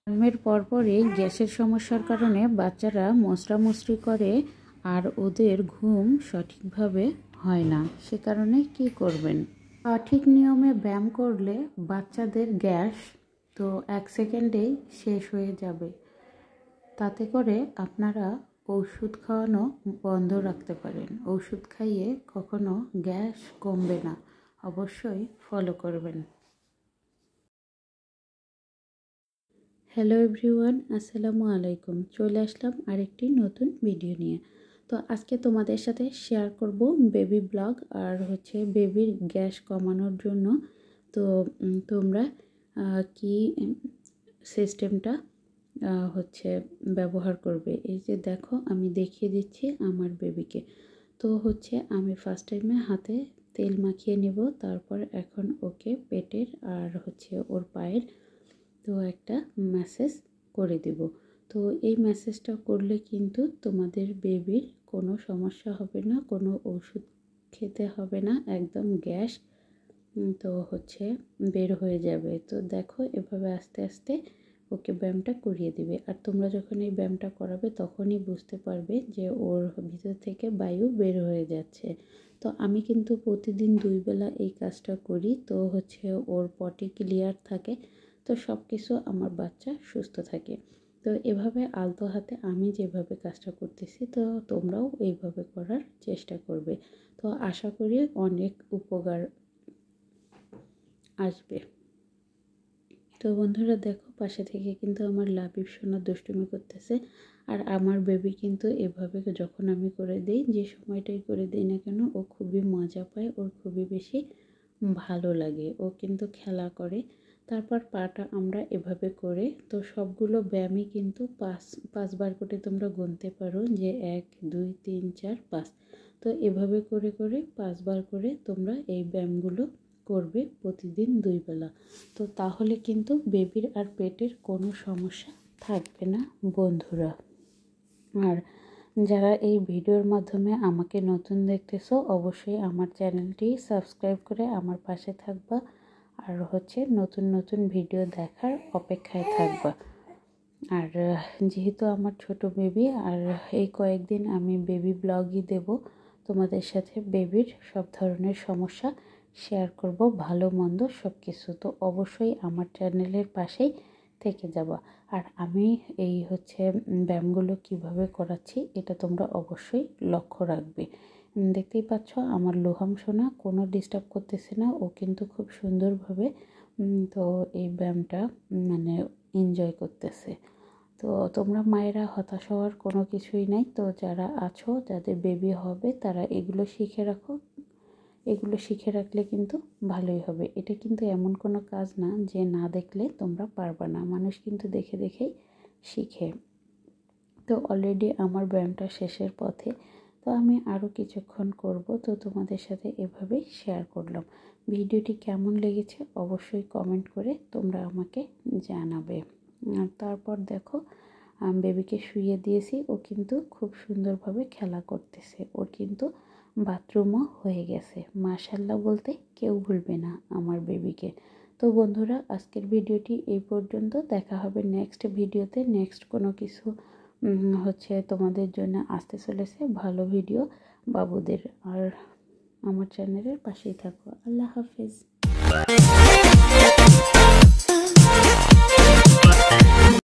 জন্মের পরপরই গ্যাসের সমস্যার কারণে বাচ্চারা মশরামশরি করে আর ওদের ঘুম সঠিকভাবে হয় না। সে কারণে কি করবেন, সঠিক নিয়মে ব্যায়াম করলে বাচ্চাদের গ্যাস তো 1 সেকেন্ডেই শেষ হয়ে যাবে। তাতে করে আপনারা ওষুধ খাওয়ানো বন্ধ রাখতে পারেন। ওষুধ খাইয়ে কখনো গ্যাস কমবে না, অবশ্যই ফলো করবেন। হ্যালো এভরিওয়ান, আসসালামু আলাইকুম। চলে আসলাম আরেকটি নতুন ভিডিও নিয়ে। তো আজকে তোমাদের সাথে শেয়ার করব বেবি ব্লগ আর বেবির গ্যাস কমানোর জন্য। তো তোমরা কি সিস্টেমটা ব্যবহার করবে। এই যে দেখো, আমি দেখিয়ে দিচ্ছি আমার বেবিকে। তো আমি ফার্স্ট টাইমে হাতে তেল মাখিয়ে নেব, তারপর এখন ওকে পেটের আর ওর পায়ের তো একটা ম্যাসেজ করে দেব। তো এই ম্যাসেজটা করলে কিন্তু তোমাদের বেবির কোনো সমস্যা হবে না, কোনো ওষুধ খেতে হবে না, একদম গ্যাস তো বের হয়ে যাবে। তো দেখো, এভাবে আস্তে আস্তে ওকে ব্যায়ামটা করিয়ে দিবে। আর তোমরা যখন এই ব্যায়ামটা করাবে তখনই বুঝতে পারবে যে ওর ভিতর থেকে বায়ু বের হয়ে যাচ্ছে। তো আমি কিন্তু প্রতিদিন 2 বেলা এই কাজটা করি। তো ওর পটি ক্লিয়ার থাকে, তো সব কিছু আমার বাচ্চা সুস্থ থাকে। তো এভাবে আলতো হাতে আমি যেভাবে কাজটা করতেছি, তো তোমরাও এইভাবে করার চেষ্টা করবে। তো আশা করি অনেক উপকার আসবে। তো বন্ধুরা দেখো, পাশে থেকে কিন্তু আমার লাবিব সোনা দুষ্টুমি করতেছে। আর আমার বেবি কিন্তু এভাবে যখন আমি করে দিই, যে সময়টাই করে দিই না কেন, ও খুবই মজা পায়, ওর খুবই বেশি ভালো লাগে। ও কিন্তু খেলা করে। তারপর পাটা আমরা এভাবে করে, তো সবগুলো ব্যায়ামই কিন্তু 5 বার করে তোমরা গুনতে পারো, যে 1 2 3 4 5। তো এভাবে করে করে 5 বার করে তোমরা এই ব্যায়ামগুলো করবে প্রতিদিন 2 বেলা। তো তাহলে কিন্তু বেবির আর পেটের কোনো সমস্যা থাকবে না বন্ধুরা। আর যারা এই ভিডিওর মাধ্যমে আমাকে নতুন দেখতেছো, অবশ্যই আমার চ্যানেলটি সাবস্ক্রাইব করে আমার পাশে থাকবা। আর নতুন নতুন ভিডিও দেখার অপেক্ষায় থাকবা। আর যেহেতু আমার ছোট বেবি, আর এই কয়েকদিন আমি বেবি ব্লগই দেব তোমাদের সাথে, বেবির সব ধরনের সমস্যা শেয়ার করব, ভালো মন্দ সব কিছু। তো অবশ্যই আমার চ্যানেলের পাশেই থেকে যাবা। আর আমি এই ব্যায়ামগুলো কিভাবে করাচ্ছি এটা তোমরা অবশ্যই লক্ষ্য রাখবে। দেখতেই পাচ্ছ আমার লোহাম সোনা কোনো ডিস্টার্ব করতেছে না, ও কিন্তু খুব সুন্দরভাবে তো এই ব্যায়ামটা এনজয় করতেছে। তো তোমরা মায়েরা হতাশ হওয়ার কোনো কিছুই নাই। তো যারা আছো, যাদের বেবি হবে, তারা এগুলো শিখে রাখো। এগুলো শিখে রাখলে কিন্তু ভালোই হবে। এটা কিন্তু এমন কোনো কাজ না যে না দেখলে তোমরা পারবা না, মানুষ কিন্তু দেখে দেখেই শিখে। তো অলরেডি আমার ব্যায়ামটা শেষের পথে, তো আমি আরও কিছুক্ষণ করব। তো তোমাদের সাথে এভাবেই শেয়ার করলাম। ভিডিওটি কেমন লেগেছে অবশ্যই কমেন্ট করে তোমরা আমাকে জানাবে। আর তারপর দেখো, বেবিকে শুইয়ে দিয়েছি, ও কিন্তু খুব সুন্দরভাবে খেলা করতেছে। ওর কিন্তু বাথরুমও হয়ে গেছে। মাশাআল্লাহ বলতে কেউ ভুলবে না আমার বেবিকে। তো বন্ধুরা, আজকের ভিডিওটি এই পর্যন্ত। দেখা হবে নেক্সট ভিডিওতে। নেক্সট কোনো কিছু তোমাদের জন্য আসতে চলেছে ভালো ভিডিও বাবুদের। আর আমার চ্যানেলের পাশেই থাকো। আল্লাহ হাফেজ।